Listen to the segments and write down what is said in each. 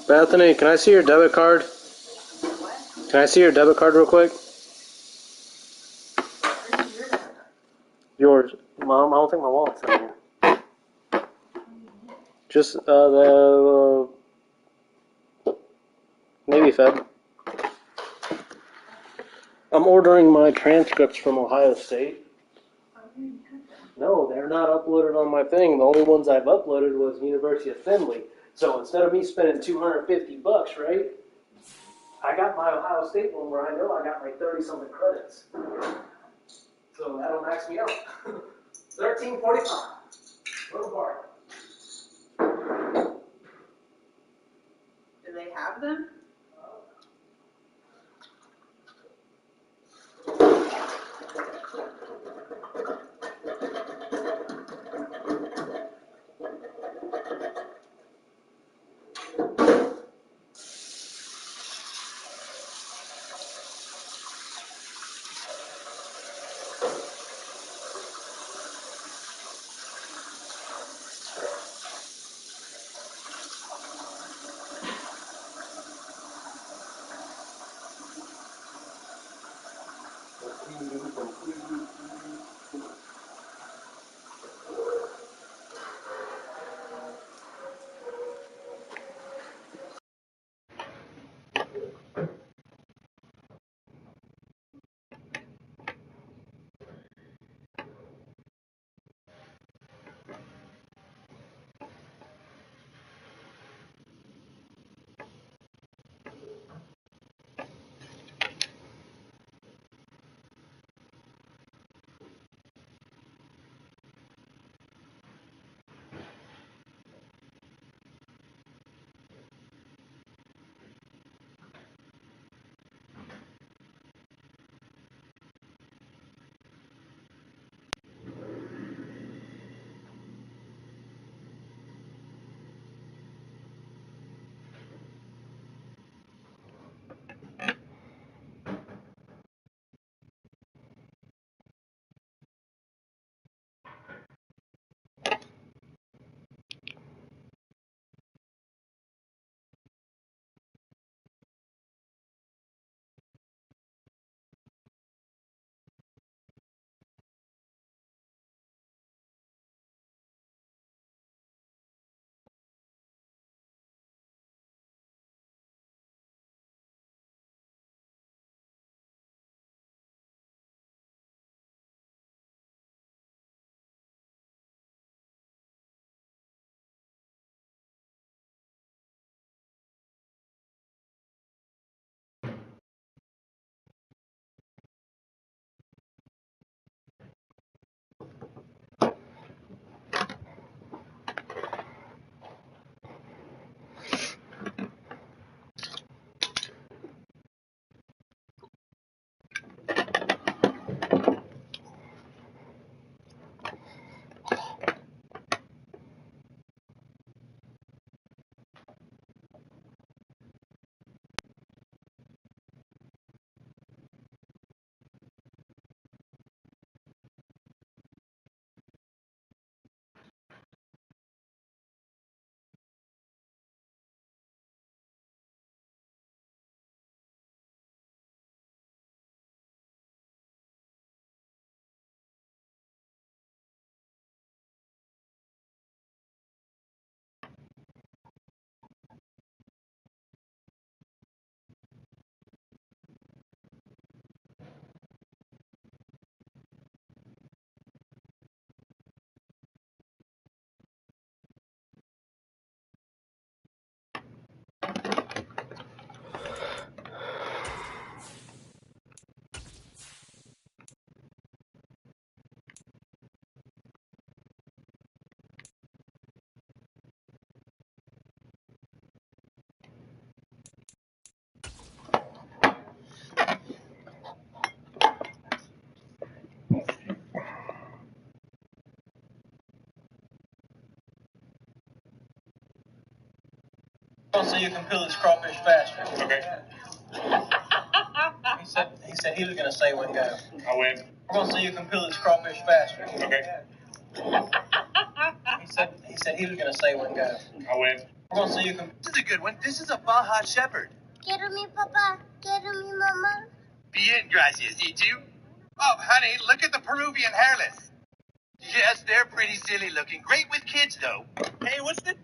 Bethany, can I see your debit card? What? Can I see your debit card real quick? Where's your debit card? Yours. Mom, I don't think my wallet's in here. Just, the, maybe Feb. I'm ordering my transcripts from Ohio State. I already had them. No, they're not uploaded on my thing. The only ones I've uploaded was University of Findlay. So instead of me spending $250, right? I got my Ohio State one where I know I got my 30-something credits. So that'll max me out. $13.45. Little bar. Do they have them? So you can peel this crawfish faster. Okay. He said he was gonna say when go. I win. We're gonna see you can peel this crawfish faster. Okay. He said he was gonna say when go. I win. We're gonna see you. This is a good one. This is a Baja Shepherd. Quiero mi papá, quiero mi mamá. Bien, gracias. You too? Oh, honey, look at the Peruvian hairless. Yes, they're pretty silly looking. Great with kids, though. Hey, what's the...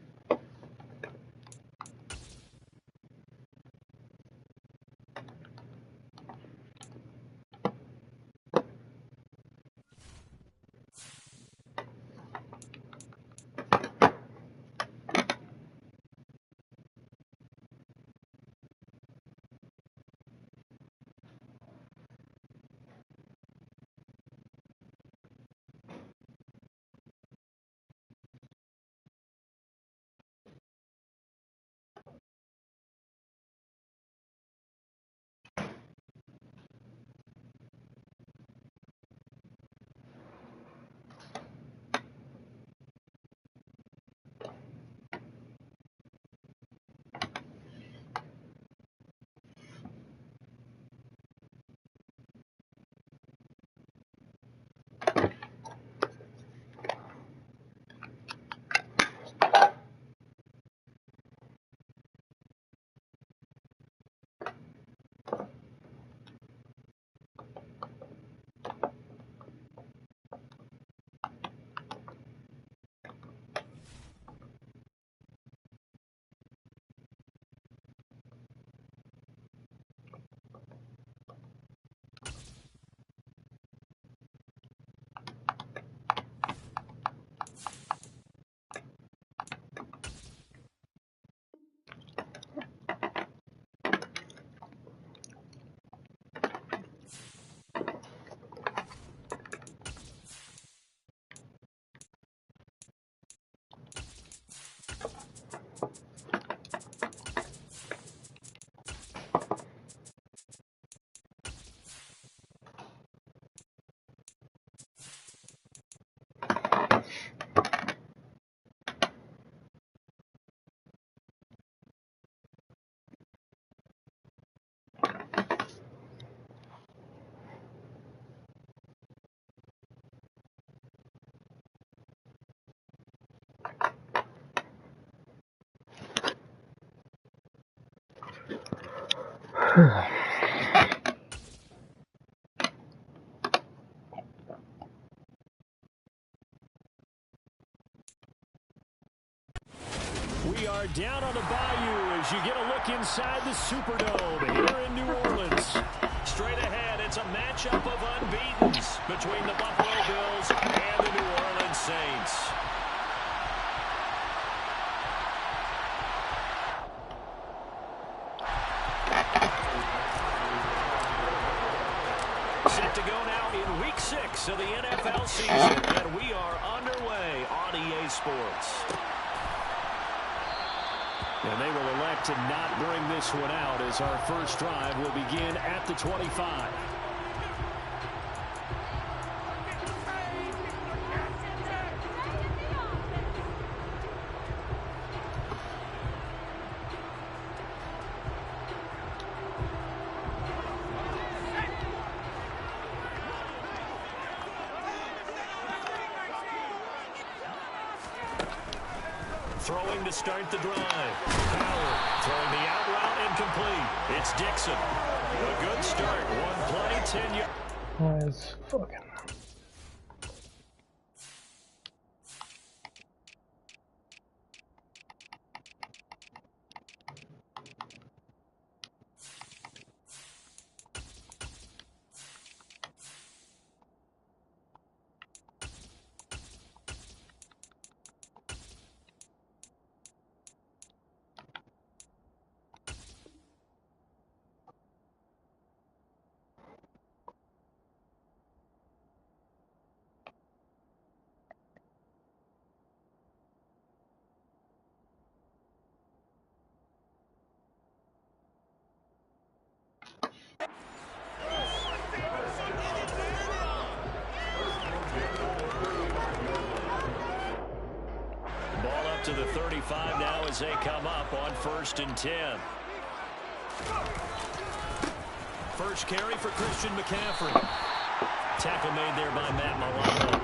We are down on the bayou as you get a look inside the Superdome here in New Orleans. Straight ahead, it's a matchup of unbeatens between the Buffalo Bills and the New Orleans Saints. Set to go now in Week 6 of the NFL season, and we are underway on EA Sports. And they will elect to not bring this one out as our first drive will begin at the 25. Throwing to start the drive. Howard throwing the out route incomplete. It's Dixon. A good start. One play, 10 yards. Nice fucking. Ball up to the 35 now as they come up on 1st and 10. First carry for Christian McCaffrey. Tackle made there by Matt Milano.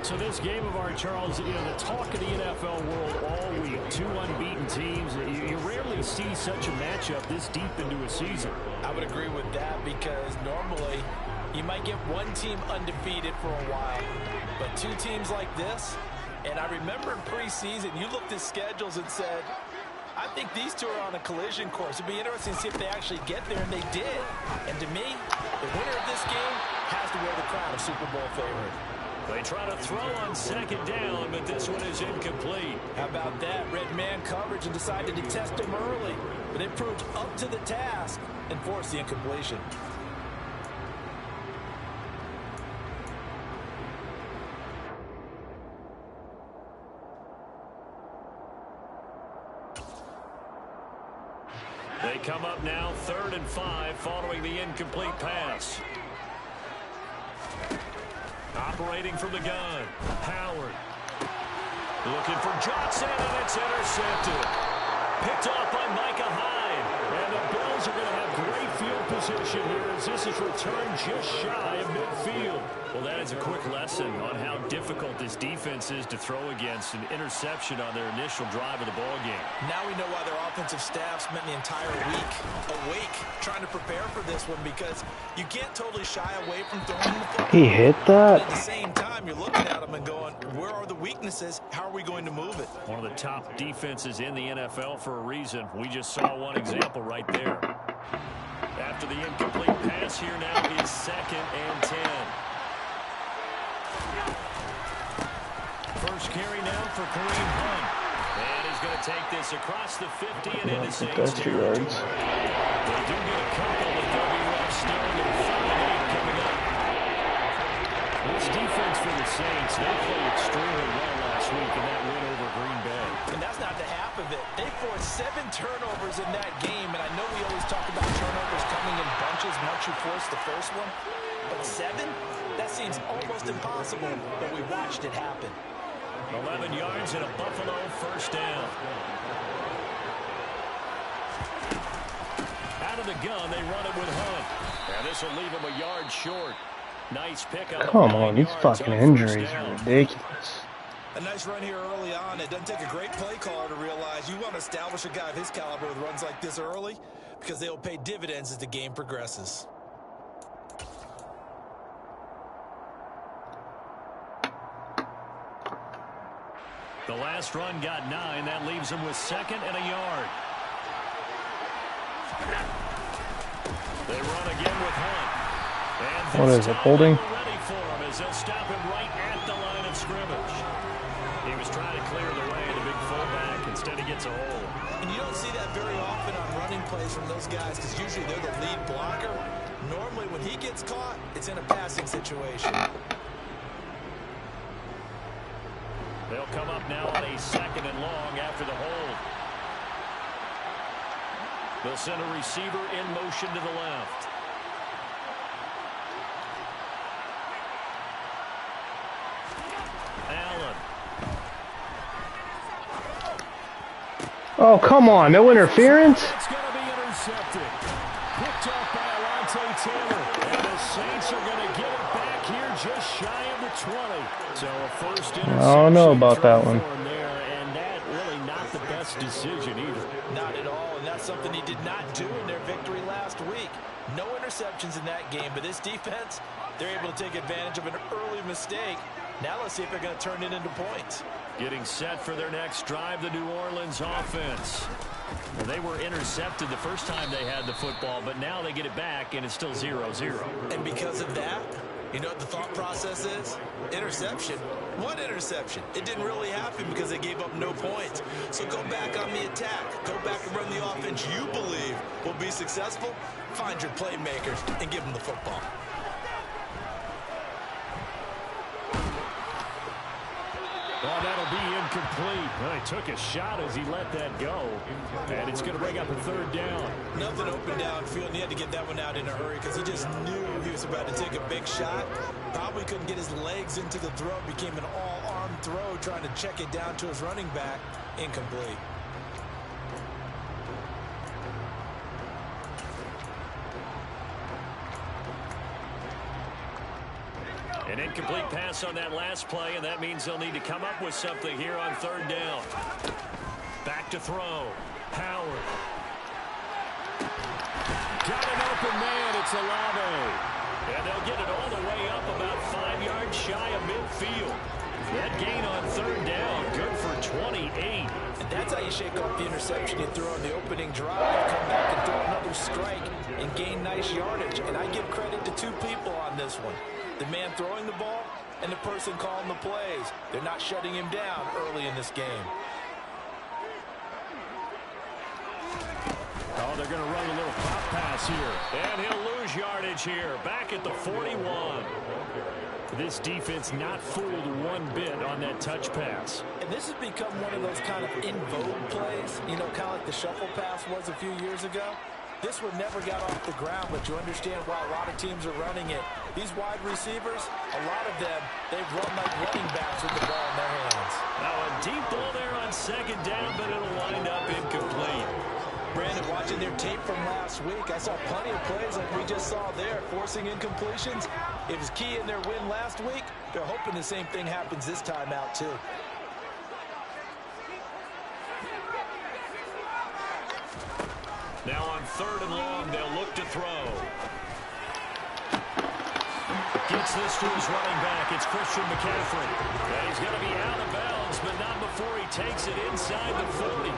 So this game of ours, Charles, you know, the talk of the NFL world all week, two unbeaten teams. You rarely see such a matchup this deep into a season. I would agree with that because normally you might get one team undefeated for a while, but two teams like this, and I remember in preseason, you looked at schedules and said, I think these two are on a collision course. It'd be interesting to see if they actually get there, and they did. And to me, the winner of this game has to wear the crown of Super Bowl favorite. They try to throw on second down, but this one is incomplete. How about that? Red man coverage and decided to test him early, but it proved up to the task and forced the incompletion. They come up now 3rd and 5 following the incomplete pass. Operating from the gun, Howard. Looking for Johnson, and it's intercepted. Picked off by Micah Hyde. And the Bills are going to have great field position here as this is returned just shy of midfield. Well, that is a quick lesson on how difficult this defense is to throw against an interception on their initial drive of the ballgame. Now we know why their offensive staff spent the entire week awake trying to prepare for this one, because you can't totally shy away from throwing the football. He hit that? But at the same time, you're looking at them and going, where are the weaknesses? How are we going to move it? One of the top defenses in the NFL for a reason. We just saw one example right there. After the incomplete pass, here now is 2nd and 10. First carry now for Kareem Hunt. And he's going to take this across the 50 and into Saints territory. They do get a couple, but they'll be left still in 5-8 coming up. This defense for the Saints, they played extremely well last week in that win over Green Bay. And that's not the half of it. They forced 7 turnovers in that game, and I know we always talk about turnovers coming in bunches once you force the first one, but 7? That seems almost impossible, but we watched it happen. 11 yards and a Buffalo first down. Out of the gun, they run it with Hunt. And this will leave him a yard short. Nice pickup. Come on, these fucking injuries are ridiculous. A nice run here early on. It doesn't take a great play caller to realize you want to establish a guy of his caliber with runs like this early, because they will pay dividends as the game progresses. The last run got 9. That leaves him with 2nd and a yard. They run again with Hunt. And what is it, holding? Ready for him as they'll stop him right at the line of scrimmage. He was trying to clear the way, the big fullback. Instead, he gets a hole. And you don't see that very often on running plays from those guys, because usually they're the lead blocker. Normally, when he gets caught, it's in a passing situation. They'll come up now on a 2nd and long after the hold. They'll send a receiver in motion to the left. Allen. Oh, come on. No interference? It's going to be intercepted. Picked off by Alontae Taylor. And the Saints are going to get it back here just shy of the 20. So a first interception. I don't know about that one. There, and that really not the best decision either. Not at all, and that's something he did not do in their victory last week. No interceptions in that game, but this defense, they're able to take advantage of an early mistake. Now let's see if they're going to turn it into points. Getting set for their next drive, the New Orleans offense. Well, they were intercepted the first time they had the football, but now they get it back, and it's still 0-0. And because of that, you know what the thought process is? Interception. What interception? It didn't really happen because they gave up no points. So go back on the attack. Go back and run the offense you believe will be successful. Find your playmakers and give them the football. Well, that'll be incomplete. Well, he took a shot as he let that go. And it's going to bring up a 3rd down. Nothing open downfield, and he had to get that one out in a hurry because he just knew he was about to take a big shot. Probably couldn't get his legs into the throw. Became an all-arm throw, trying to check it down to his running back. Incomplete. An incomplete pass on that last play, and that means they'll need to come up with something here on third down. Back to throw. Howard. Got an open man. It's Olave. And they'll get it all the way up about 5 yards shy of midfield. That gain on third down, good for 28. And that's how you shake off the interception you throw on the opening drive. Come back and throw another strike and gain nice yardage. And I give credit to two people on this one. The man throwing the ball and the person calling the plays. They're not shutting him down early in this game. Oh, they're going to run a little pop pass here. And he'll lose yardage here. Back at the 41. This defense not fooled one bit on that touch pass. And this has become one of those kind of in vogue plays, you know, kind of like the shuffle pass was a few years ago. This one never got off the ground, but you understand why a lot of teams are running it. These wide receivers, a lot of them, they've run like running backs with the ball in their hands. Now a deep ball there on second down, but it'll wind up incomplete. Brandon, watching their tape from last week, I saw plenty of plays like we just saw there, forcing incompletions. It was key in their win last week. They're hoping the same thing happens this time out, too. Now on third and long, they'll look to throw. Gets this to his running back. It's Christian McCaffrey. And he's going to be out of bounds, but not before he takes it inside the 40.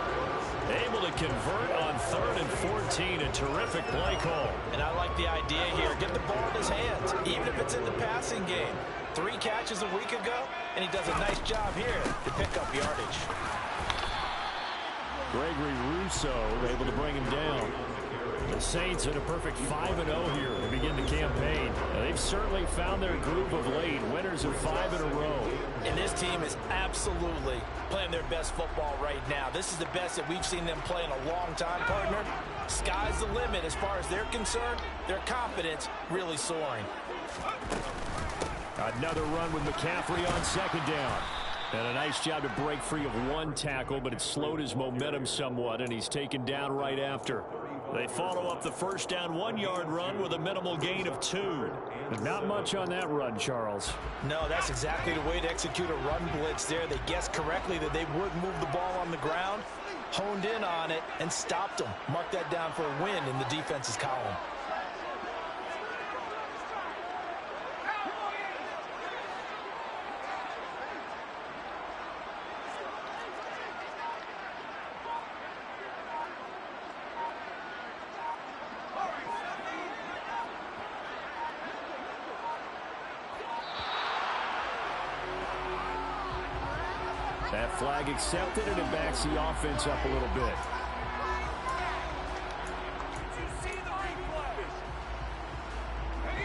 Able to convert on third and 14. A terrific play call. And I like the idea here. Get the ball in his hands, even if it's in the passing game. 3 catches a week ago, and he does a nice job here to pick up yardage. Gregory Rousseau able to bring him down. The Saints in a perfect 5-0 here to begin the campaign. They've certainly found their groove of late. Winners of 5 in a row. And this team is absolutely playing their best football right now. This is the best that we've seen them play in a long time, partner. Sky's the limit as far as they're concerned. Their confidence really soaring. Another run with McCaffrey on second down. And a nice job to break free of one tackle, but it slowed his momentum somewhat, and he's taken down right after. They follow up the first down 1-yard run with a minimal gain of 2. But not much on that run, Charles. No, that's exactly the way to execute a run blitz there. They guessed correctly that they would move the ball on the ground, honed in on it, and stopped them. Mark that down for a win in the defense's column. That flag accepted, and it backs the offense up a little bit.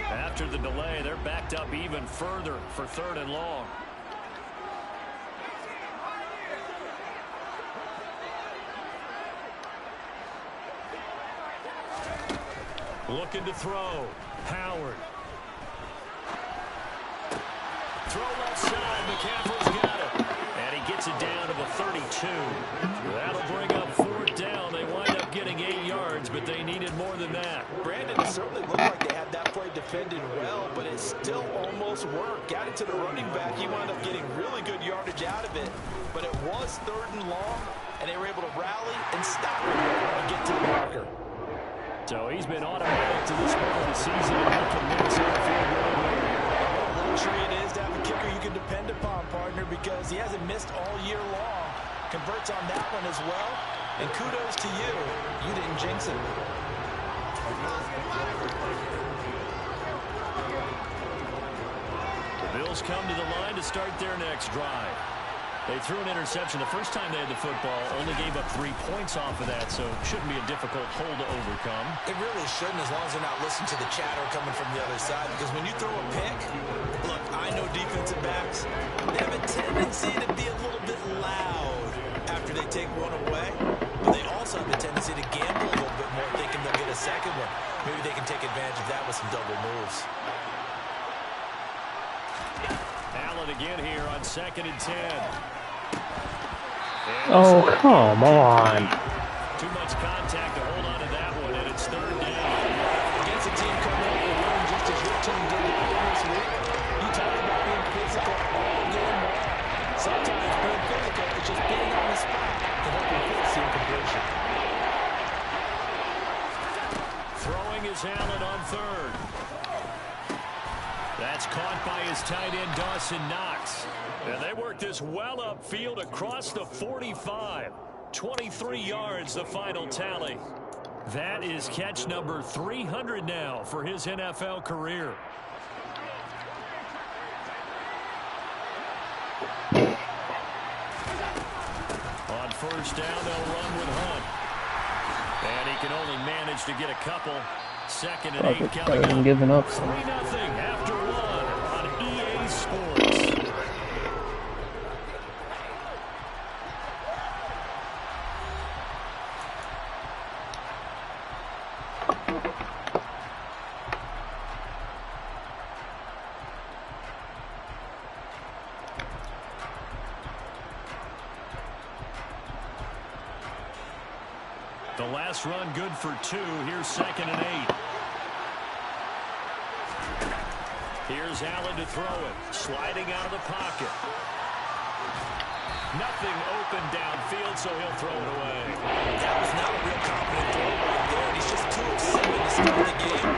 After the delay, they're backed up even further for third and long. Looking to throw. Howard. Throw left side. McCaffrey's got it. And he gets it down to the 32. That'll bring up fourth down. They wind up getting 8 yards, but they needed more than that. Brandon, it certainly looked like they had that play defended well, but it still almost worked. Got it to the running back. He wound up getting really good yardage out of it. But it was third and long, and they were able to rally and stop it and get to the marker. So he's been automatic to this part of the season, and he can make some field goal here. What a luxury it is to have a kicker you can depend upon, partner, because he hasn't missed all year long. Converts on that one as well. And kudos to you. You didn't jinx it. The Bills come to the line to start their next drive. They threw an interception the first time they had the football, only gave up 3 points off of that, so it shouldn't be a difficult hole to overcome. It really shouldn't, as long as they're not listening to the chatter coming from the other side, because when you throw a pick, look, I know defensive backs, they have a tendency to be a little bit loud after they take one away, but they also have a tendency to gamble a little bit more, thinking they'll get a second one. Maybe they can take advantage of that with some double moves. Allen again here on 2nd and 10. Oh, come on. Too much contact to hold on to that one, and it's third down. Against a team coming up with a win just as your team did this week, you talk Throwing is Allen on third. That's caught by his tight end, Dawson Knox. And they work this well upfield across the 45. 23 yards, the final tally. That is catch number 300 now for his NFL career. On first down, they'll run with Hunt. And he can only manage to get a couple. Second and 8 coming up. Giving up. 3-0 after 1 on EA Sports. The last run good for 2. Here's second and 8. Here's Allen to throw it. Sliding out of the pocket. Nothing open downfield, so he'll throw it away. That was not a real confident throw right there. And he's just too excited to start the game.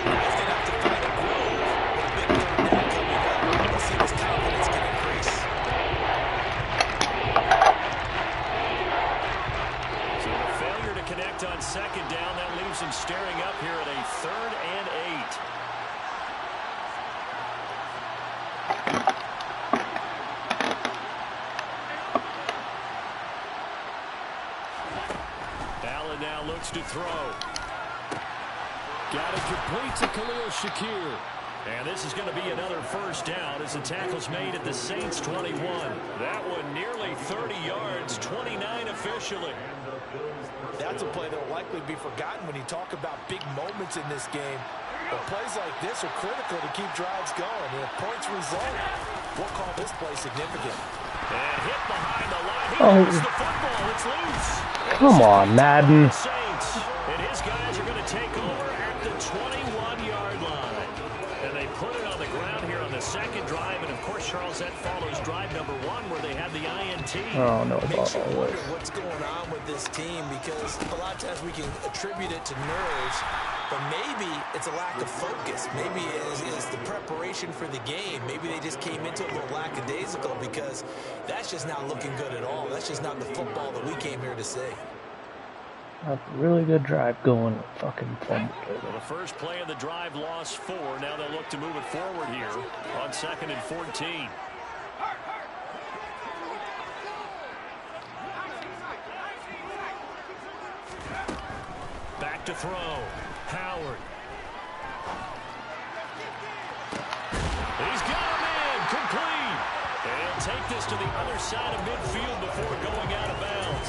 Now he's going to have to find a groove with a big third down coming up. We'll see if his confidence can increase. So the failure to connect on second down, that leaves him staring up here at a 3rd and 8. Allen now looks to throw. Got it complete to Khalil Shakir. And this is going to be another first down as the tackle's made at the Saints 21. That one nearly 30 yards, 29 officially. That's a play that will likely be forgotten when you talk about big moments in this game. But plays like this are critical to keep drives going. And if points result, we'll call this play significant. And hit behind the line. He lost the football. It's loose. Come on, Madden. Saints. And his guys are going to take over at the 21-yard line. And they put it on the ground here on the second drive. And, of course, Charles, that follows drive number 1 where they had the INT. Oh, no. Makes you wonder what's going on with this team because a lot of times we can attribute it to nerves, but maybe it's a lack of focus. Maybe it's the preparation for the game. Maybe they just came into it a little lackadaisical because that's just not looking good at all. That's just not the football that we came here to see. A really good drive going. Fucking fun. Well, the first play of the drive lost 4. Now they'll look to move it forward here on 2nd and 14. Back to throw. Howard. He's got him in. Complete. And he'll take this to the other side of midfield before going out of bounds.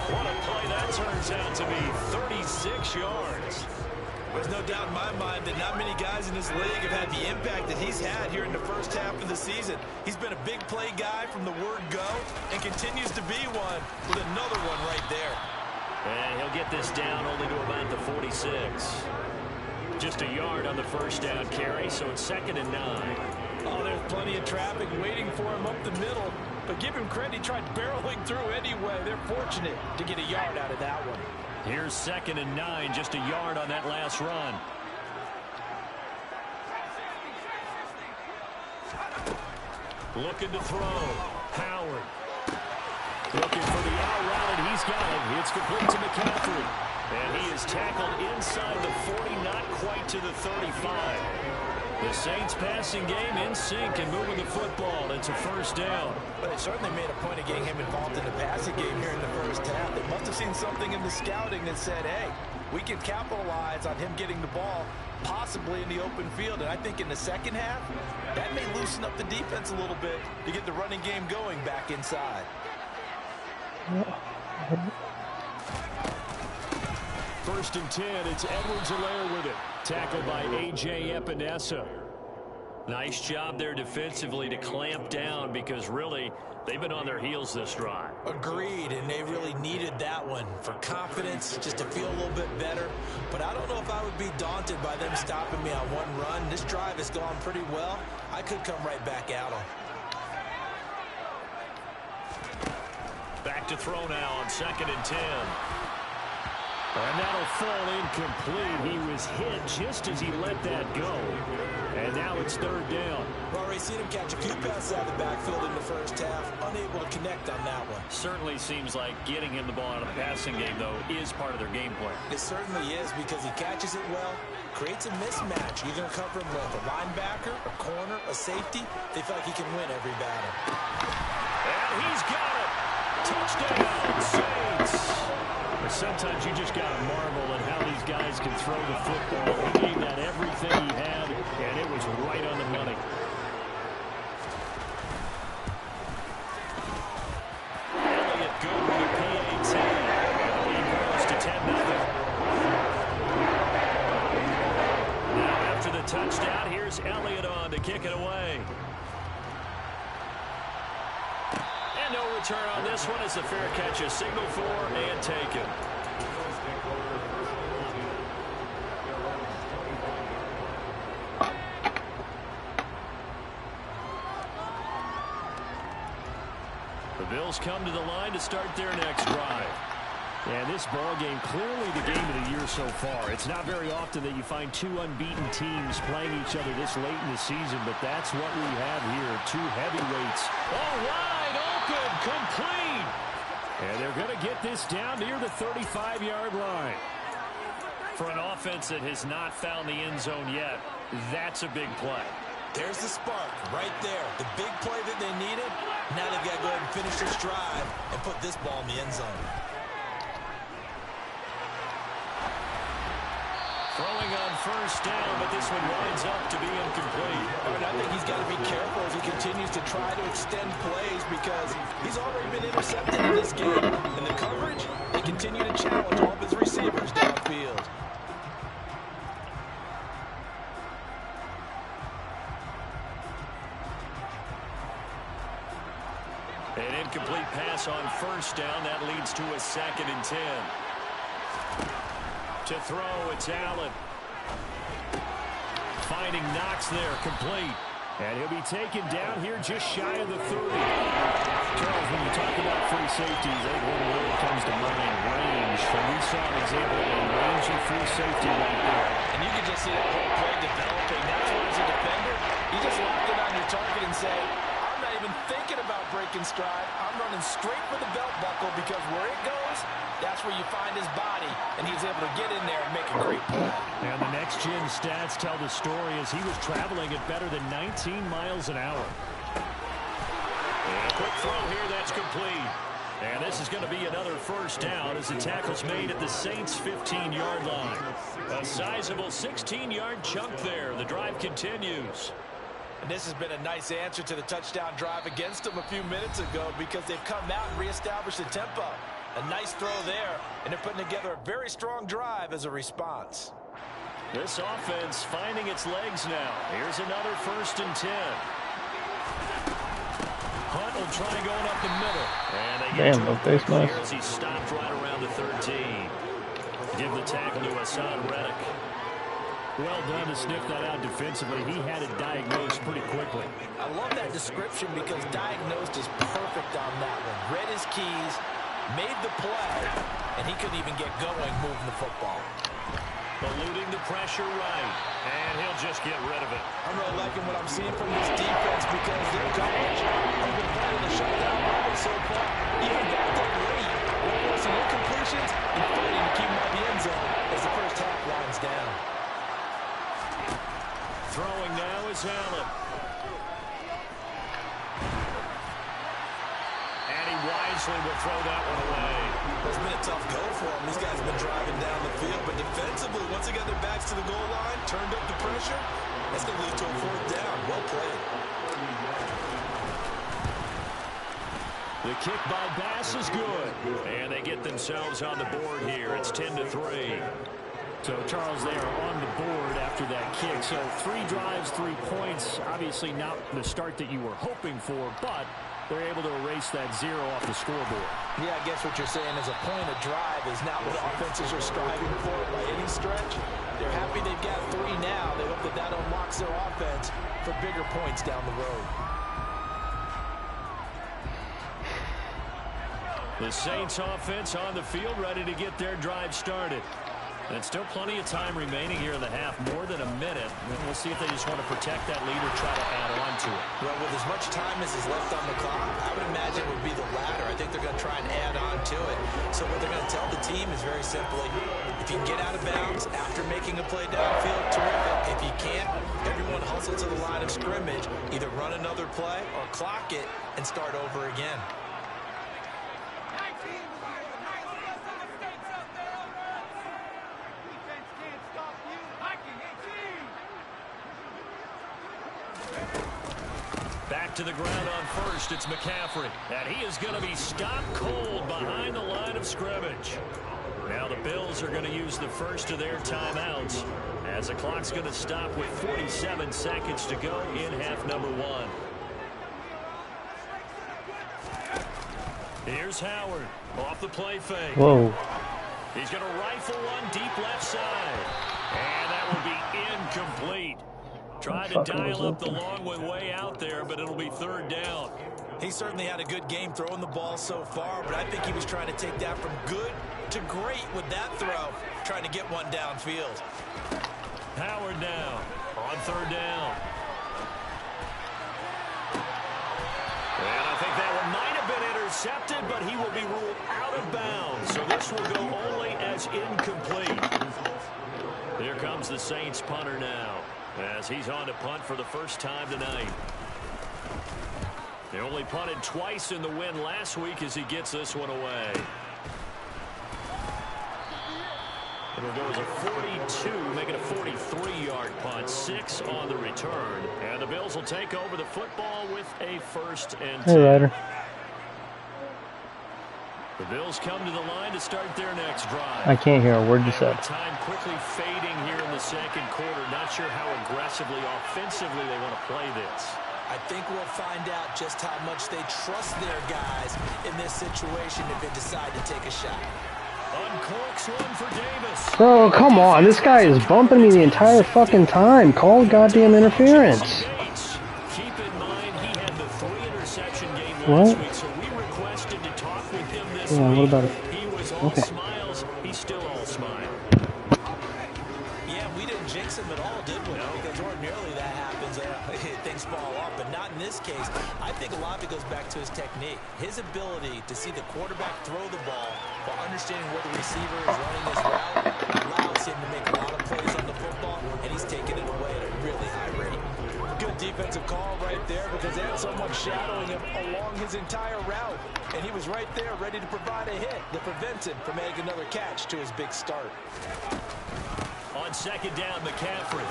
What a play that turns out to be. 36 yards. There's no doubt in my mind that not many guys in this league have had the impact that he's had here in the first half of the season. He's been a big play guy from the word go and continues to be one with another one right there. And he'll get this down only to about the 46. Just a yard on the first down carry, so it's 2nd and 9. Oh, there's plenty of traffic waiting for him up the middle. But give him credit, he tried barreling through anyway. They're fortunate to get a yard out of that one. Here's 2nd and 9, just a yard on that last run. Looking to throw. Howard. Looking for the out route, and he's got it. It's complete to McCaffrey. And he is tackled inside the 40, not quite to the 35. The Saints passing game in sync and moving the football. It's a first down. But they certainly made a point of getting him involved in the passing game here in the first half. They must have seen something in the scouting that said, hey, we can capitalize on him getting the ball possibly in the open field. And I think in the second half, that may loosen up the defense a little bit to get the running game going back inside. First and 10, it's Edwards-Helaire with it. Tackled by A.J. Epinesa. Nice job there defensively to clamp down because really they've been on their heels this drive. Agreed, and they really needed that one for confidence, just to feel a little bit better. But I don't know if I would be daunted by them stopping me on one run. This drive has gone pretty well. I could come right back at them. Back to throw now on 2nd and 10. And that'll fall incomplete. He was hit just as he let that go. And now it's third down. We've already seen him catch a few passes out of the backfield in the first half. Unable to connect on that one. Certainly seems like getting him the ball out of the passing game, though, is part of their game plan. It certainly is because he catches it well, creates a mismatch. You're going to cover him with a linebacker, a corner, a safety. They feel like he can win every battle. And he's got it. Touchdown, Saints. But sometimes you just got to marvel at how these guys can throw the football. He gave that everything he had, and it was right on the money. Elliott good with a PAT. And the lead grows to 10-0. Now after the touchdown, here's Elliott on to kick it away. And no return on this one as the fair catch is signaled for and taken. The Bills come to the line to start their next drive. And this ball game, clearly the game of the year so far. It's not very often that you find two unbeaten teams playing each other this late in the season, but that's what we have here. Two heavyweights. All wide open, complete. And they're going to get this down near the 35-yard line. For an offense that has not found the end zone yet, that's a big play. There's the spark right there. The big play that they needed. Now they've got to go ahead and finish this drive and put this ball in the end zone. Throwing on first down, but this one winds up to be incomplete. I think he's got to be careful as he continues to try to extend plays because he's already been intercepted in this game. In the coverage, they continue to challenge all of his receivers downfield. An incomplete pass on first down. That leads to a 2nd and 10. To throw, it's Allen. Finding Knox there, complete. And he'll be taken down here just shy of the 30. Charles, when you talk about free safeties, I think one word that comes to mind, range. And we saw an example of a rangy free safety right there. And you can just see that whole play developing. That's where, as a defender, you just locked it on your target and say, I'm not even thinking about breaking stride. I'm running straight for the belt buckle because where it goes, that's where you find his body, and he's able to get in there and make a great play. And the next-gen stats tell the story as he was traveling at better than 19 miles an hour. And a quick throw here, that's complete. And this is going to be another first down as the tackle's made at the Saints' 15-yard line. A sizable 16-yard chunk there. The drive continues. And this has been a nice answer to the touchdown drive against them a few minutes ago because they've come out and reestablished the tempo. A nice throw there, and they're putting together a very strong drive as a response. This offense finding its legs now. Here's another 1st and 10. Hunt will try going up the middle. And they get Damn, no face mask. here as he stopped right around the 13. Give the tackle to Hassan Reddick. Well done to sniff that out defensively. He had it diagnosed pretty quickly. I love that description because diagnosed is perfect on that one. Read his keys, made the play, and he couldn't even get going moving the football. Eluding the pressure right, and he'll just get rid of it. I'm really liking what I'm seeing from this defense because their coverage has been playing the shutdown model so far. Even back there late, they're forcing incompletions and fighting to keep them out of the end zone as the first half winds down. Throwing now is Allen. And he wisely will throw that one away. It's been a tough go for them. These guys have been driving down the field, but defensively, once they got their backs to the goal line, turned up the pressure, that's going to lead to a 4th down. Well played. The kick by Bass is good. And they get themselves on the board here. It's 10-3. So, Charles, they are on the board after that kick. So, 3 drives, 3 points. Obviously not the start that you were hoping for, but they're able to erase that 0 off the scoreboard. Yeah, I guess what you're saying is a point of drive is not what offenses are striving for by any stretch. They're happy they've got 3 now. They hope that that unlocks their offense for bigger points down the road. The Saints offense on the field ready to get their drive started. And still plenty of time remaining here in the half, more than a minute. And we'll see if they just want to protect that lead or try to add on to it. Well, with as much time as is left on the clock, I would imagine it would be the latter. I think they're going to try and add on to it. So what they're going to tell the team is very simply, if you can get out of bounds after making a play downfield, terrific. If you can't, everyone hustle to the line of scrimmage, either run another play or clock it and start over again. Back to the ground on first, it's McCaffrey. And he is going to be stopped cold behind the line of scrimmage. Now the Bills are going to use the first of their timeouts as the clock's going to stop with 47 seconds to go in half number one. Here's Howard off the play fake. Whoa. He's going to rifle one deep left side. And that will be incomplete. Tried to dial up the long one way out there, but it'll be third down. He certainly had a good game throwing the ball so far, but I think he was trying to take that from good to great with that throw, trying to get one downfield. Howard now on third down. And I think that one might have been intercepted, but he will be ruled out of bounds. So this will go only as incomplete. Here comes the Saints punter now, as he's on to punt for the first time tonight. They only punted twice in the win last week as he gets this one away. It'll go as a 42, make it a 43-yard punt, 6 on the return. And the Bills will take over the football with a first and 10. Hey, Ryder. The Bills come to the line to start their next drive. I can't hear a word you said. Time quickly fading here in the second quarter. Not sure how aggressively, offensively they want to play this. I think we'll find out just how much they trust their guys in this situation if they decide to take a shot. Uncorks one for Davis. Bro, come on. This guy is bumping me the entire fucking time. Call goddamn interference. Keep in mind he had the 3-interception game What? last week, so we requested to talk with him this Yeah, week. what about it? He was all Okay. smiles. He's still all smile. Yeah, we didn't jinx him at all, did we? Because ordinarily that happens. Things fall off, but not in this case. I think a lot of it goes back to his technique. His ability to see the quarterback throw the ball while understanding where the receiver is running his route allows him to make a lot of plays on the football, and he's taking it away at a really high rate. Good defensive call right there because they had someone shadowing him along his entire route, and he was right there ready to provide a hit that prevents him from adding another catch to his big start. On second down, McCaffrey.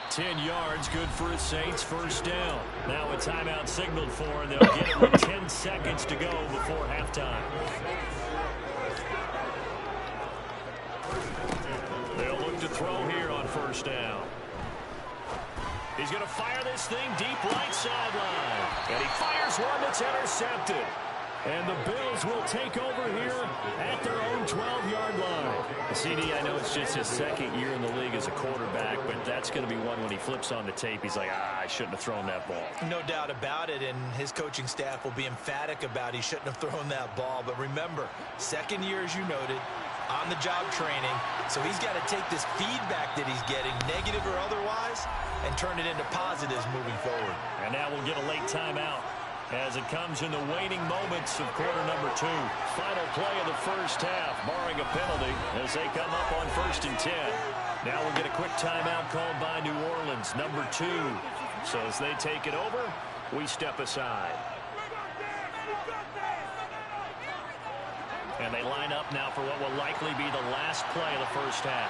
10 yards, good for his Saints, first down. Now a timeout signaled for, and they'll get it with 10 seconds to go before halftime. They'll look to throw here on first down. He's going to fire this thing deep right sideline. And he fires one that's intercepted. And the Bills will take over here at their own 12-yard line. CD, I know it's just his second year in the league as a quarterback, but that's going to be one when he flips on the tape. He's like, I shouldn't have thrown that ball. No doubt about it, and his coaching staff will be emphatic about he shouldn't have thrown that ball. But remember, second year, as you noted, on-the-job training. So he's got to take this feedback that he's getting, negative or otherwise, and turn it into positives moving forward. And now we'll get a late timeout as it comes in the waning moments of quarter number 2. Final play of the first half, barring a penalty, as they come up on first and 10. Now we'll get a quick timeout called by New Orleans, number 2. So as they take it over, we step aside. And they line up now for what will likely be the last play of the first half.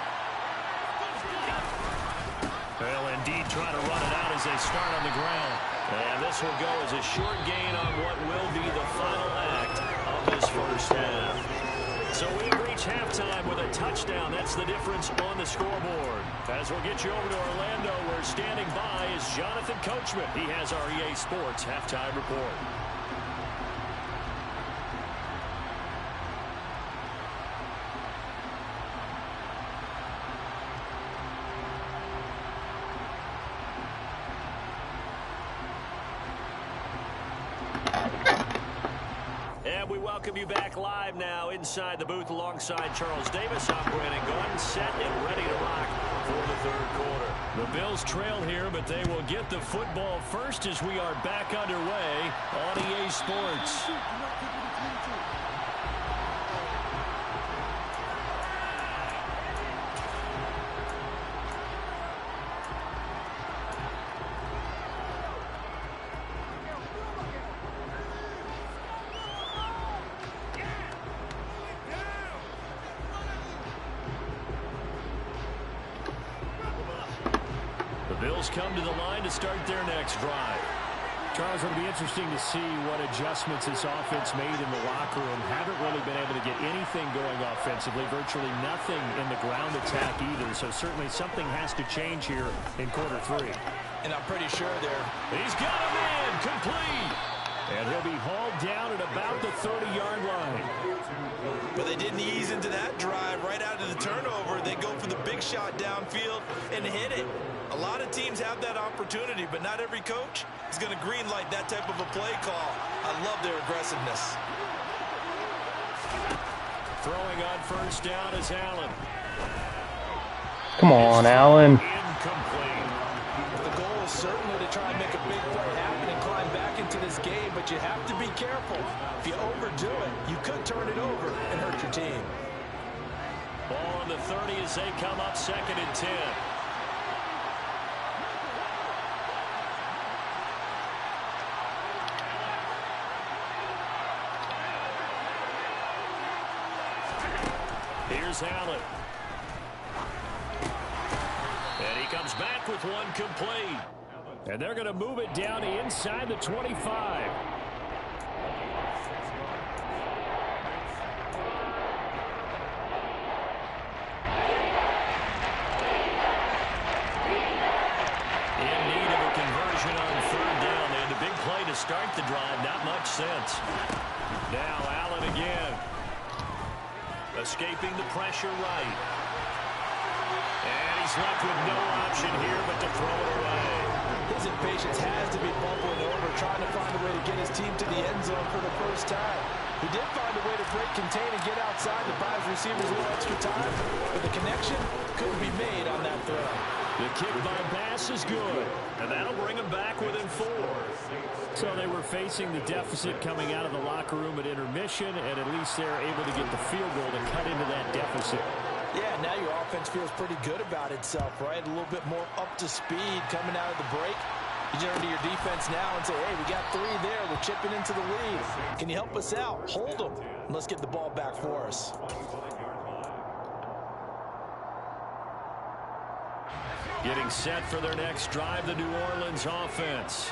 Well, indeed, trying to run it out as they start on the ground. And this will go as a short gain on what will be the final act of this first half. So we reach halftime with a touchdown. That's the difference on the scoreboard. As we'll get you over to Orlando, where standing by is Jonathan Coachman. He has our EA Sports halftime report. And we welcome you back live now inside the booth alongside Charles Davis. I'm Brandon Gordon, set and ready to rock for the third quarter. The Bills trail here, but they will get the football first as we are back underway on EA Sports. Bills come to the line to start their next drive. Charles, it'll be interesting to see what adjustments this offense made in the locker room. Haven't really been able to get anything going offensively, virtually nothing in the ground attack either. So certainly something has to change here in quarter three. And I'm pretty sure He's got him in, complete. And he'll be hauled down at about the 30-yard line. But they didn't ease into that drive right out of the turnover. They go for the big shot downfield and hit it. A lot of teams have that opportunity, but not every coach is going to greenlight that type of a play call. I love their aggressiveness. Throwing on first down is Allen. Come on, Allen. Incomplete. The goal is certainly to try and make a big play happen and climb back into this game, but you have to be careful. If you overdo it, you could turn it over and hurt your team. Ball on the 30 as they come up 2nd and 10. Here's Allen. And he comes back with one complete. And they're going to move it down inside the 25. Start the drive, not much sense. Now Allen again. Escaping the pressure right. And he's left with no option here but to throw it away. His impatience has to be bubbling over, trying to find a way to get his team to the end zone for the first time. He did find a way to break, contain, and get outside to buy his receivers a little extra time, but the connection couldn't be made on that throw. The kick by Bass is good, and that'll bring them back within 4. So they were facing the deficit coming out of the locker room at intermission, and at least they're able to get the field goal to cut into that deficit. Yeah, now your offense feels pretty good about itself, right? A little bit more up to speed coming out of the break. You turn to your defense now and say, hey, we got 3 there. We're chipping into the lead. Can you help us out? Hold them. And let's get the ball back for us. Getting set for their next drive, the New Orleans offense.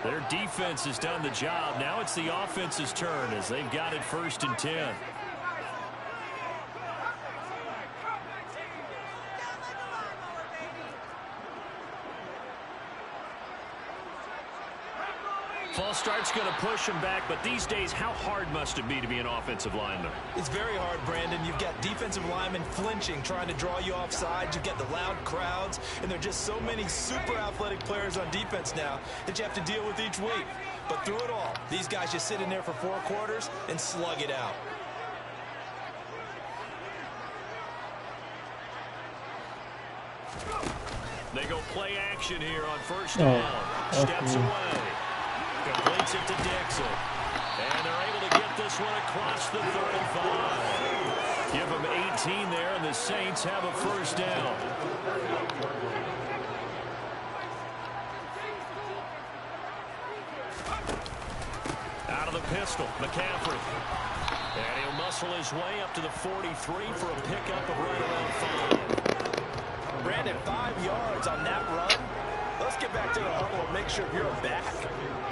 Their defense has done the job. Now it's the offense's turn as they've got it 1st and 10. False start's going to push him back, but these days, how hard must it be to be an offensive lineman? It's very hard, Brandon. You've got defensive linemen flinching, trying to draw you off sides. You've got the loud crowds, and there are just so many super athletic players on defense now that you have to deal with each week. But through it all, these guys just sit in there for 4 quarters and slug it out. They go play action here on first down. Steps away. Completes it to Dixon. And they're able to get this one across the 35. Give them 18 there, and the Saints have a first down. Out of the pistol, McCaffrey. And he'll muscle his way up to the 43 for a pickup of right around 5. Brandon, 5 yards on that run. Let's get back to the huddle and make sure you're back.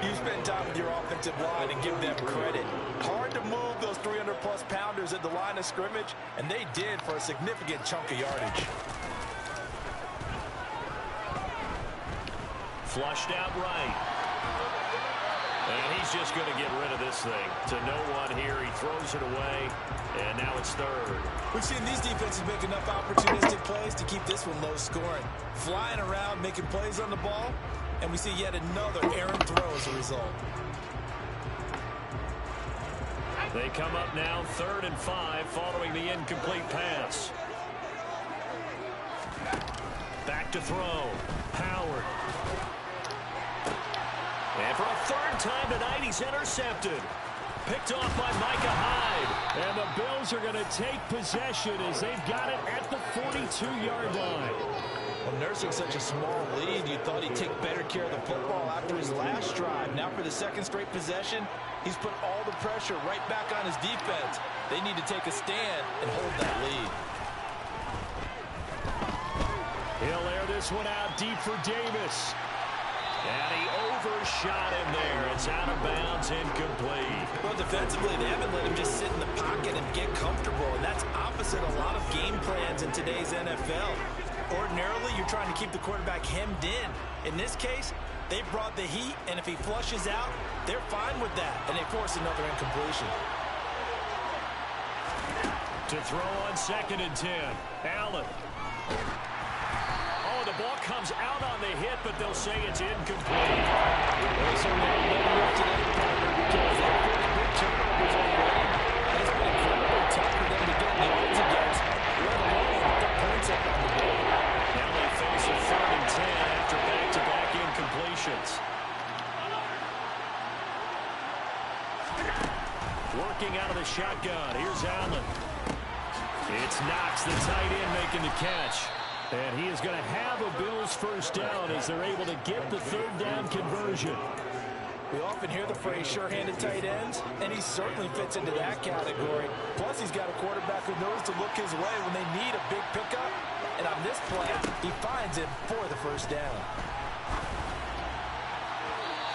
You spend time with your offensive line and give them credit. Hard to move those 300-plus pounders at the line of scrimmage, and they did for a significant chunk of yardage. Flushed out right. And he's just going to get rid of this thing. To no one here. He throws it away, and now it's 3rd. We've seen these defenses make enough opportunistic plays to keep this one low scoring. Flying around, making plays on the ball, and we see yet another errant throw as a result. They come up now 3rd and 5 following the incomplete pass. Back to throw. Howard. And for a 3rd time tonight, he's intercepted. Picked off by Micah Hyde. And the Bills are going to take possession as they've got it at the 42-yard line. Well, nursing such a small lead, you thought he'd take better care of the football after his last drive. Now for the 2nd straight possession, he's put all the pressure right back on his defense. They need to take a stand and hold that lead. He'll air this one out deep for Davis. And he overshot him there. It's out of bounds, incomplete. Well, defensively, they haven't let him just sit in the pocket and get comfortable, and that's opposite a lot of game plans in today's NFL. Ordinarily, you're trying to keep the quarterback hemmed in. In this case, they brought the heat, and if he flushes out, they're fine with that, and they force another incompletion. To throw on 2nd and 10. Allen. Oh, the ball comes out on the hit, but they'll say it's incomplete. Well, so now let him up today, partner, because they've been big turnovers already. And it's been incredibly tough for them to get the odds against, let alone put points up on the board. Now they face a 3rd and 10 after back-to-back incompletions. Working out of the shotgun. Here's Allen. It's Knox, the tight end, making the catch. And he is going to have a Bills 1st down as they're able to get the 3rd down conversion. We often hear the phrase sure-handed tight ends, and he certainly fits into that category. Plus, he's got a quarterback who knows to look his way when they need a big pickup. And on this play, he finds him for the 1st down.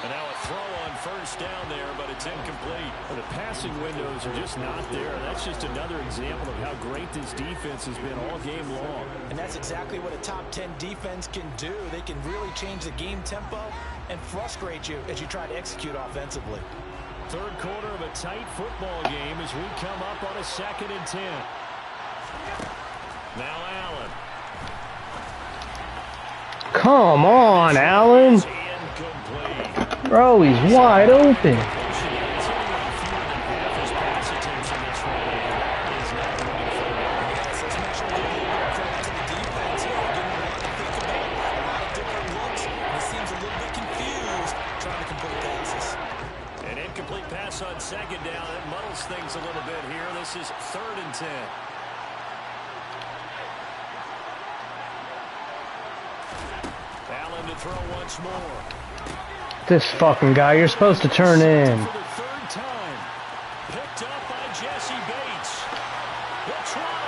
And now a throw on 1st down there, but it's incomplete. The passing windows are just not there. That's just another example of how great this defense has been all game long. And that's exactly what a top 10 defense can do. They can really change the game tempo and frustrate you as you try to execute offensively. 3rd quarter of a tight football game as we come up on a 2nd and 10. Now Allen. Come on, Allen. Bro, he's wide open. An incomplete pass on 2nd down. That muddles things a little bit here. This is 3rd and 10. Allen to throw once more. This fucking guy, you're supposed to turn in. For the 3rd time. Picked up by Jesse Bates. He'll try.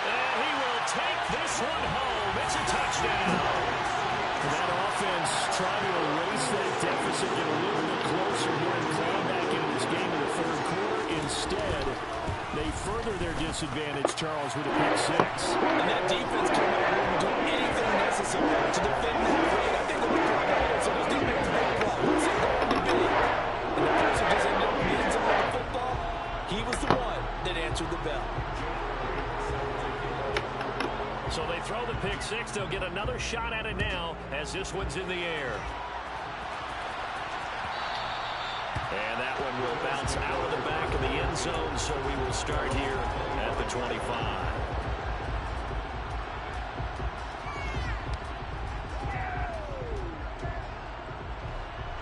And he will take this one home. It's a touchdown. That offense trying to erase that deficit, get a little bit closer here and climb back into this game in the 3rd quarter. Instead, they further their disadvantage, Charles, with a pick 6. And that defense came out and do anything necessary to defend that lead. I think it was so those defense big play. What's it going to be? And the person just ended up beating some of the football. He was the one that answered the bell. So they throw the pick 6. They'll get another shot at it now as this one's in the air. And that one will bounce out of the back of the end zone, so we will start here at the 25.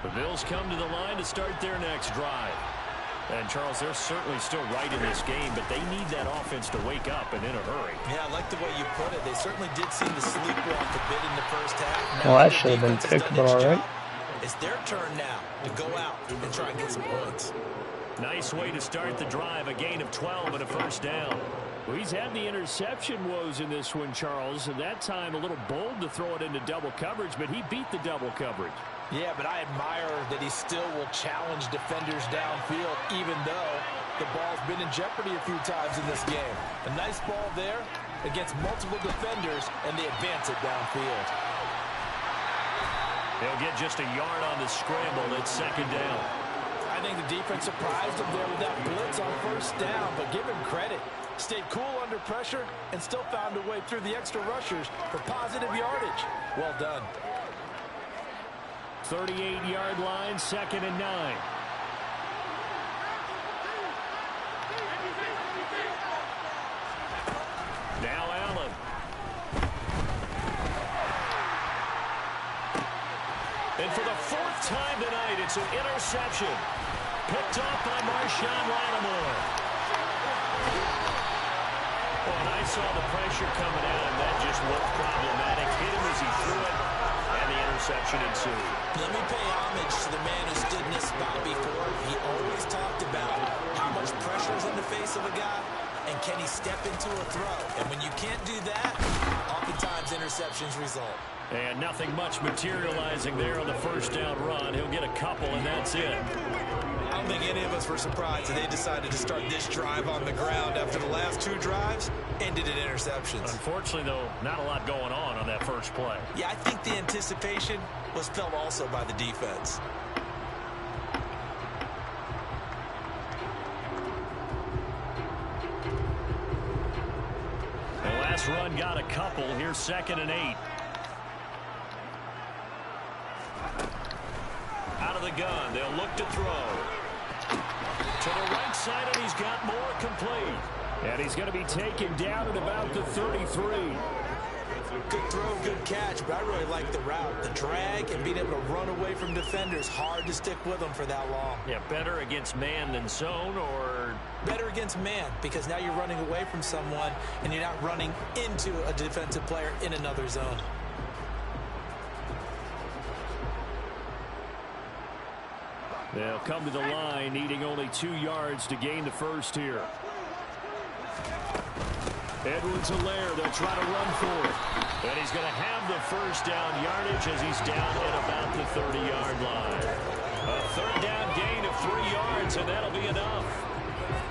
The Bills come to the line to start their next drive. And, Charles, they're certainly still right in this game, but they need that offense to wake up and in a hurry. Yeah, I like the way you put it. They certainly did seem to sleepwalk a bit in the 1st half. Well, that should have been picked, but all right. It's their turn now to go out and try and get some points. Nice way to start the drive, a gain of 12 and a 1st down. Well, he's had the interception woes in this one, Charles, and that time a little bold to throw it into double coverage, but he beat the double coverage. Yeah, but I admire that he still will challenge defenders downfield, even though the ball's been in jeopardy a few times in this game. A nice ball there against multiple defenders, and they advance it downfield. They'll get just a yard on the scramble. It's 2nd down. I think the defense surprised him there with that blitz on 1st down, but give him credit. Stayed cool under pressure and still found a way through the extra rushers for positive yardage. Well done. 38-yard line, 2nd and 9. time tonight. It's an interception. Picked off by Marshawn Lattimore. Well, and I saw the pressure coming out, and that just looked problematic. Hit him as he threw it, and the interception ensued. Let me pay homage to the man who stood in this spot before. He always talked about how much pressure is in the face of a guy, and can he step into a throw? And when you can't do that, oftentimes interceptions result. And nothing much materializing there on the first down run. He'll get a couple, and that's it. I don't think any of us were surprised that they decided to start this drive on the ground after the last 2 drives ended in interceptions. Unfortunately, though, not a lot going on that first play. Yeah, I think the anticipation was felt also by the defense. The last run got a couple. Here's 2nd and 8. Out of the gun. They'll look to throw. To the right side, and he's got more complete. And he's going to be taken down at about the 33. Good throw, good catch, but I really like the route. The drag and being able to run away from defenders, hard to stick with them for that long. Yeah, better against man than zone, or... Better against man, because now you're running away from someone, and you're not running into a defensive player in another zone. They'll come to the line, needing only 2 yards to gain the first here. Edwards-Helaire, they'll try to run for it. And he's going to have the first down yardage as he's down at about the 30-yard line. A 3rd down gain of 3 yards, and that'll be enough.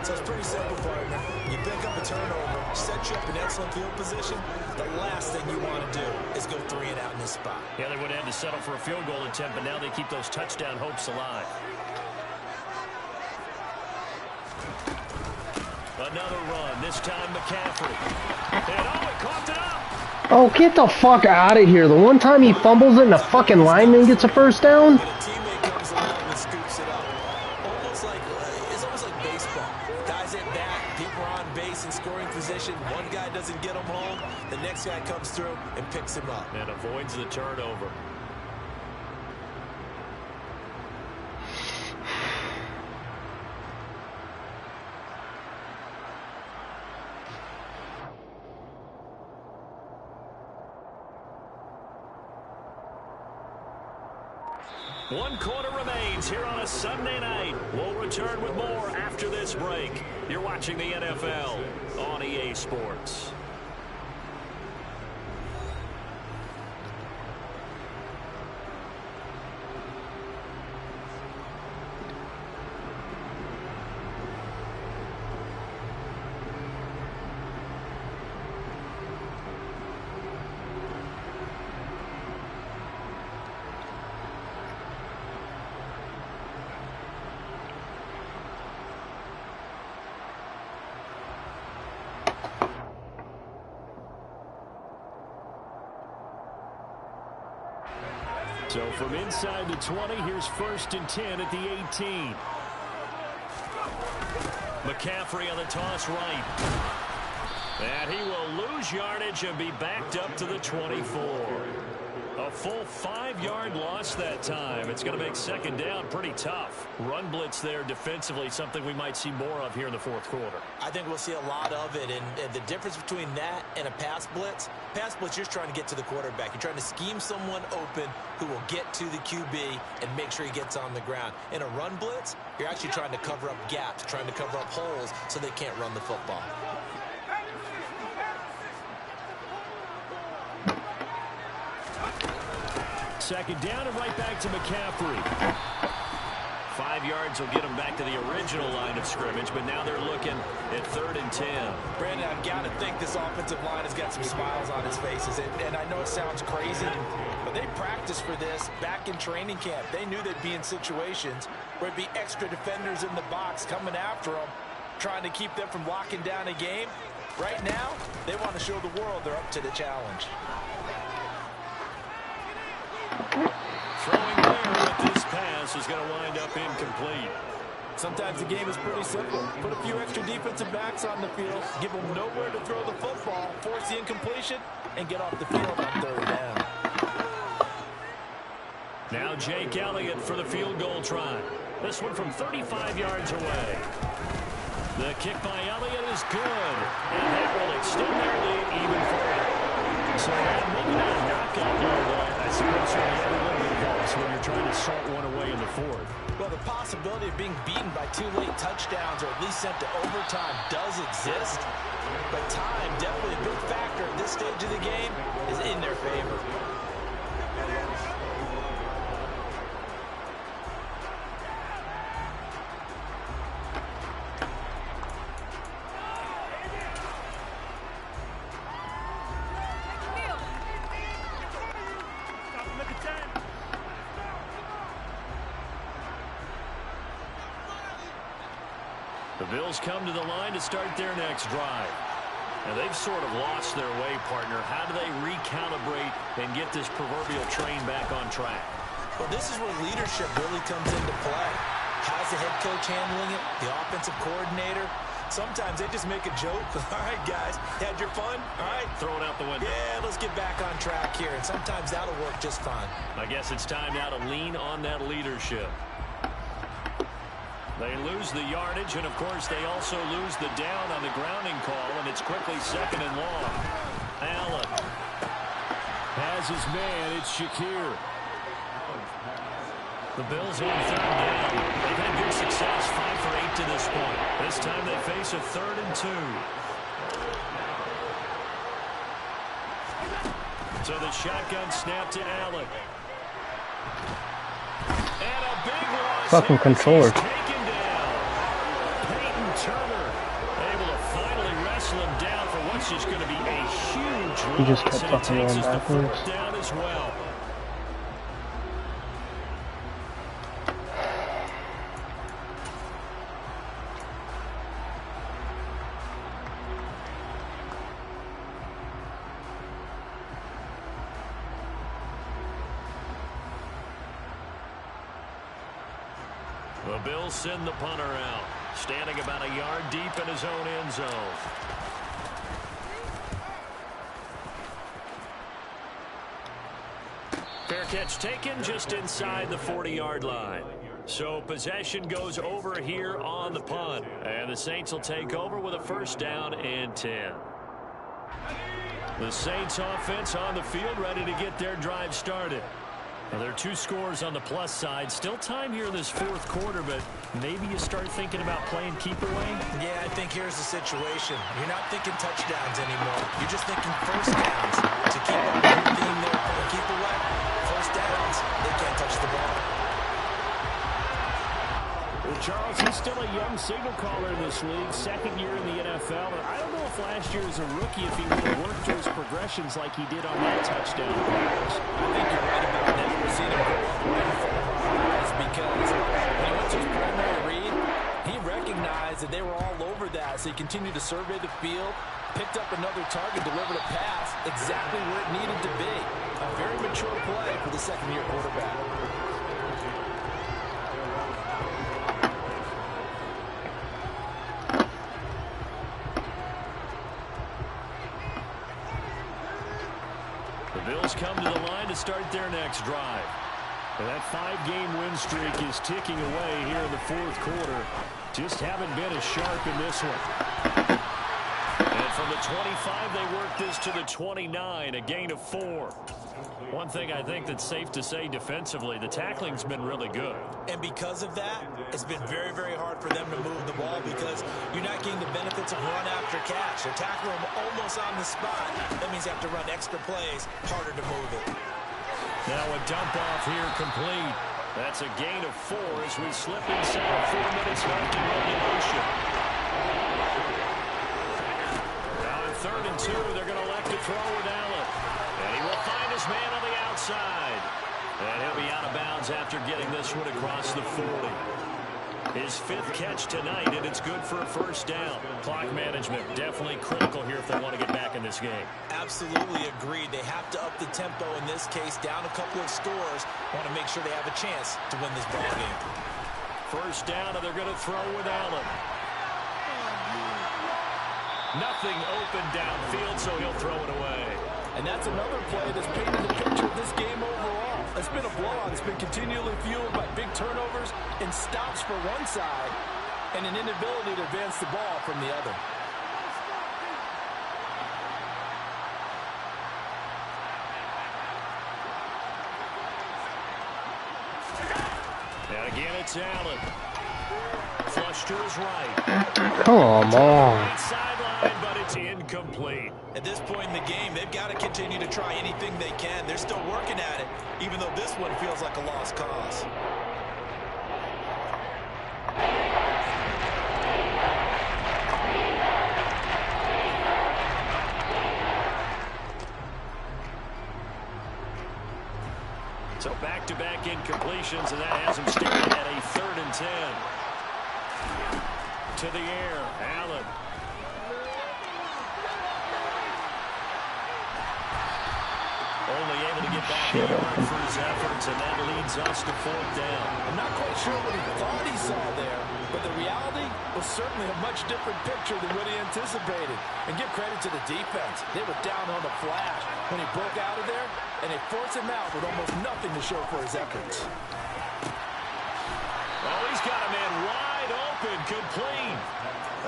So it's pretty simple, partner. You pick up a turnover, set you up in excellent field position. The last thing you want to do is go 3 and out in this spot. Yeah, they would have had to settle for a field goal attempt, but now they keep those touchdown hopes alive. Another run, this time McCaffrey. And it coughed it up. Oh, get the fuck out of here. The one time he fumbles it and the fucking lineman gets a first down? When a teammate comes along and scoops it up. It's almost like baseball. Guys at bat, people are on base in scoring position. One guy doesn't get him home. The next guy comes through and picks him up. And avoids the turnover. One quarter remains here on a Sunday night. We'll return with more after this break. You're watching the NFL on EA Sports. So from inside the 20, here's 1st and 10 at the 18. McCaffrey on the toss right. And he will lose yardage and be backed up to the 24. A full 5-yard loss that time. It's going to make 2nd down pretty tough. Run blitz there defensively, something we might see more of here in the 4th quarter. I think we'll see a lot of it, and the difference between that and a pass blitz, you're just trying to get to the quarterback. You're trying to scheme someone open who will get to the QB and make sure he gets on the ground. In a run blitz, you're actually trying to cover up gaps, trying to cover up holes so they can't run the football. Second down and right back to McCaffrey. 5 yards will get him back to the original line of scrimmage, but now they're looking at 3rd and 10. Brandon, I've got to think this offensive line has got some smiles on its faces, and I know it sounds crazy, but they practiced for this back in training camp. They knew they'd be in situations where it'd be extra defenders in the box coming after them, trying to keep them from locking down a game. Right now, they want to show the world they're up to the challenge. Throwing there, but this pass is going to wind up incomplete. Sometimes the game is pretty simple. Put a few extra defensive backs on the field, give them nowhere to throw the football, force the incompletion, and get off the field on 3rd down. Now Jake Elliott for the field goal try. This one from 35 yards away. The kick by Elliott is good. And that will extend their lead even further. So maybe not a knockout goal, but I suppose certainly every little bit helps when you're trying to salt one away in the fourth. Well, the possibility of being beaten by 2 late touchdowns or at least sent to overtime does exist. But time, definitely a big factor at this stage of the game, is in their favor. The Bills come to the line to start their next drive. And they've sort of lost their way, partner. How do they recalibrate and get this proverbial train back on track? Well, this is where leadership really comes into play. How's the head coach handling it? The offensive coordinator? Sometimes they just make a joke. All right, guys, had your fun? All right. Throw it out the window. Yeah, let's get back on track here. And sometimes that'll work just fine. I guess it's time now to lean on that leadership. They lose the yardage, and, of course, they also lose the down on the grounding call, and it's quickly 2nd and long. Allen has his man. It's Shakir. The Bills on 3rd down. They've had good success, 5 for 8 to this point. This time they face a 3rd and 2. So the shotgun snap to Allen. And a big one. Fucking controller. Turner able to finally wrestle him down for what's just going to be a huge loss. He just kept and fucking it takes going us to backwards. 4th down as well. The Bills send the punter out, standing about a yard deep in his own end zone. Fair catch taken just inside the 40-yard line. So possession goes over here on the punt. And the Saints will take over with a 1st down and 10. The Saints offense on the field ready to get their drive started. Now, there are 2 scores on the plus side. Still time here in this 4th quarter, but maybe you start thinking about playing keep away? Yeah, I think here's the situation. You're not thinking touchdowns anymore. You're just thinking 1st downs. To keep up with your theme there, keep away. 1st downs, they can't touch the ball. Well, Charles, he's still a young signal caller in this league, 2nd year in the NFL. And I don't know if last year as a rookie, if he would have worked those progressions like he did on that touchdown pass. I think you're right about that. We've seen him grow up right in front of our eyes because when he went to his primary read, he recognized that they were all over that, so he continued to survey the field, picked up another target, delivered a pass exactly where it needed to be. A very mature play for the 2nd-year quarterback. The Bills come to the line to start their next drive. And that 5-game win streak is ticking away here in the 4th quarter. Just haven't been as sharp in this one. And from the 25, they work this to the 29, a gain of 4. One thing I think that's safe to say defensively, the tackling's been really good. And because of that, it's been very, very hard for them to move the ball because you're not getting the benefits of run after catch. They're tackling them almost on the spot. That means you have to run extra plays, harder to move it. Now a dump off here complete. That's a gain of 4 as we slip inside 4 minutes left in regulation. Now in 3rd and 2, they're going to elect to throw with Allen. And he will find his man on the outside. And he'll be out of bounds after getting this one across the 40. His 5th catch tonight, and it's good for a 1st down. Clock management definitely critical here if they want to get back in this game. Absolutely agreed. They have to up the tempo in this case, down a couple of scores. Want to make sure they have a chance to win this ball game. 1st down, and they're going to throw with Allen. Nothing open downfield, so he'll throw it away. And that's another play that's painted the picture of this game overall. It's been a blowout. It's been continually fueled by big turnovers and stops for one side and an inability to advance the ball from the other. And again, it's Allen. Flush to his right. Come on. Right sideline, but it's incomplete. At this point in the game, they've got to continue to try anything they can. They're still working at it, even though this one feels like a lost cause. So back-to-back incompletions, and that has him staring at a 3rd and 10. To the air, Allen. Only able to get back a yard for his efforts, and that leads us to 4th down. I'm not quite sure what he thought he saw there, but the reality was certainly a much different picture than what he anticipated. And give credit to the defense. They were down on the flash when he broke out of there, and they forced him out with almost nothing to show for his efforts. Oh, he's got a man wide open, complete.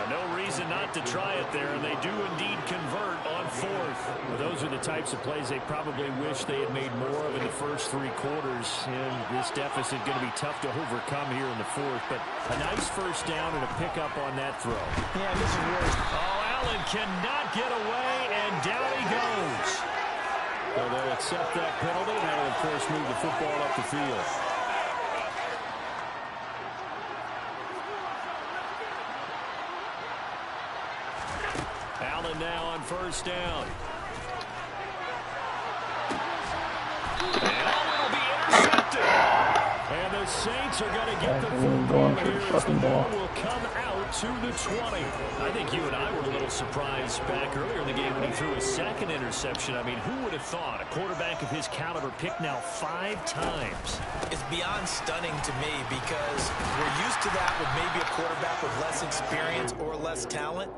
No reason not to try it there, and they do indeed convert on 4th. Well, those are the types of plays they probably wish they had made more of in the first 3 quarters. And this deficit going to be tough to overcome here in the 4th. But a nice first down and a pickup on that throw. Yeah, this is really... Oh, Allen cannot get away, and down he goes. So they'll accept that penalty, and that'll, of course, move the football up the field. Allen now on first down. And Allen will be intercepted. And the Saints are going to get the football here as the ball will come out to the 20. I think you and I were a little surprised back earlier in the game when he threw his 2nd interception. I mean, who would have thought a quarterback of his caliber picked now 5 times? It's beyond stunning to me because we're used to that with maybe a quarterback with less experience or less talent.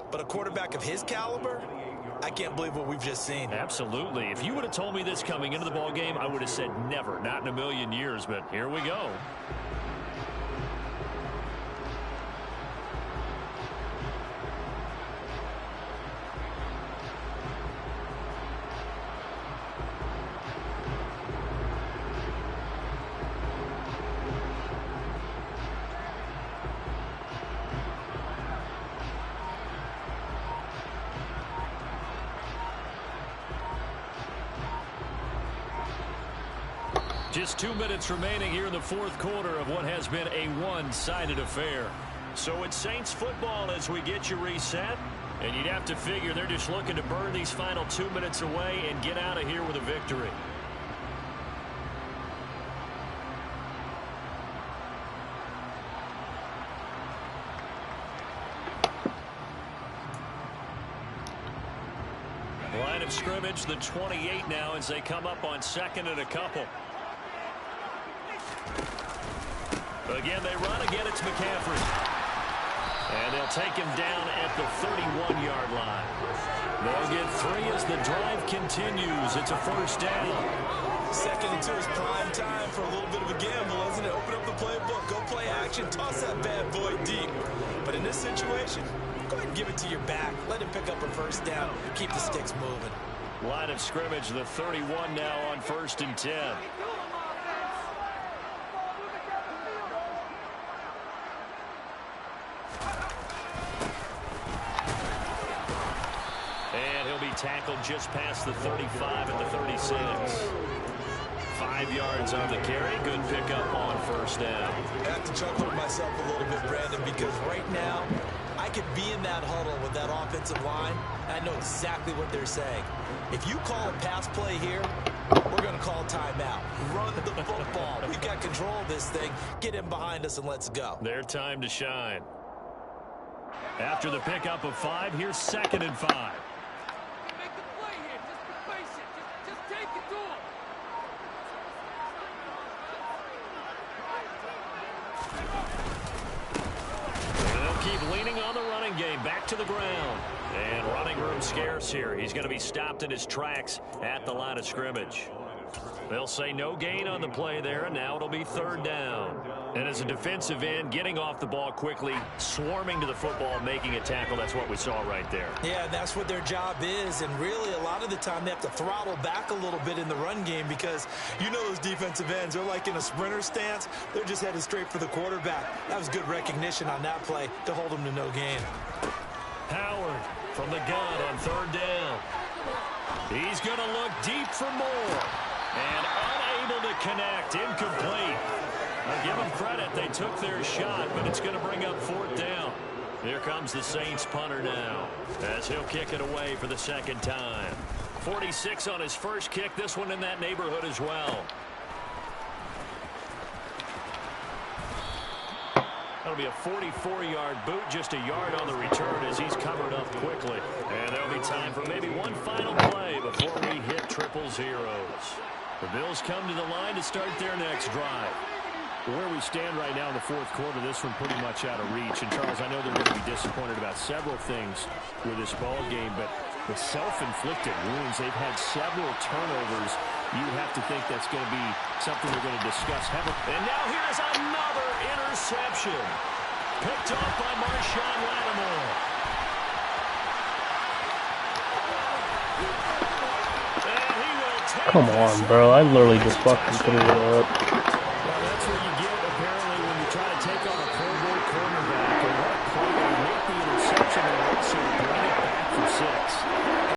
But a quarterback of his caliber, I can't believe what we've just seen. Absolutely. If you would have told me this coming into the ball game, I would have said never, not in a million years. But here we go. Just 2 minutes remaining here in the 4th quarter of what has been a one-sided affair. So it's Saints football as we get you reset. And you'd have to figure they're just looking to burn these final 2 minutes away and get out of here with a victory. Line of scrimmage, the 28 now as they come up on 2nd and a couple. Again, they run. Again, it's McCaffrey. And they'll take him down at the 31-yard line. They'll get 3 as the drive continues. It's a first down. 2nd and 2 is prime time for a little bit of a gamble, isn't it? Open up the playbook, go play action, toss that bad boy deep. But in this situation, go ahead and give it to your back. Let him pick up a first down. Keep the sticks moving. Line of scrimmage, the 31 now on 1st and 10. And he'll be tackled just past the 35 at the 36. 5 yards on the carry. Good pickup on first down. I have to chuckle to myself a little bit, Brandon, because right now I could be in that huddle with that offensive line, and I know exactly what they're saying. If you call a pass play here, we're going to call timeout. Run the football. We've got control of this thing. Get in behind us and let's go. Their time to shine. After the pickup of 5, here's 2nd and 5. They'll keep leaning on the running game. Back to the ground. And running room scarce here. He's going to be stopped in his tracks at the line of scrimmage. They'll say no gain on the play there, and now it'll be 3rd down. And as a defensive end, getting off the ball quickly, swarming to the football, making a tackle, that's what we saw right there. Yeah, that's what their job is, and really a lot of the time they have to throttle back a little bit in the run game because you know those defensive ends, they're like in a sprinter stance. They're just headed straight for the quarterback. That was good recognition on that play to hold them to no gain. Howard from the gun on 3rd down. He's going to look deep for more. And unable to connect, incomplete. I'll give them credit, they took their shot, but it's going to bring up 4th down. Here comes the Saints punter now, as he'll kick it away for the 2nd time. 46 on his first kick, this one in that neighborhood as well. That'll be a 44-yard boot, just a yard on the return as he's covered up quickly. And there'll be time for maybe one final play before we hit triple zeros. The Bills come to the line to start their next drive. Where we stand right now in the 4th quarter, this one pretty much out of reach. And, Charles, I know they're going to be disappointed about several things with this ball game, but the self-inflicted wounds, they've had several turnovers. You have to think that's going to be something they're going to discuss heavily. And now here's another interception. Picked off by Marshawn Lattimore. Come on, bro. I literally just fucking threw it up.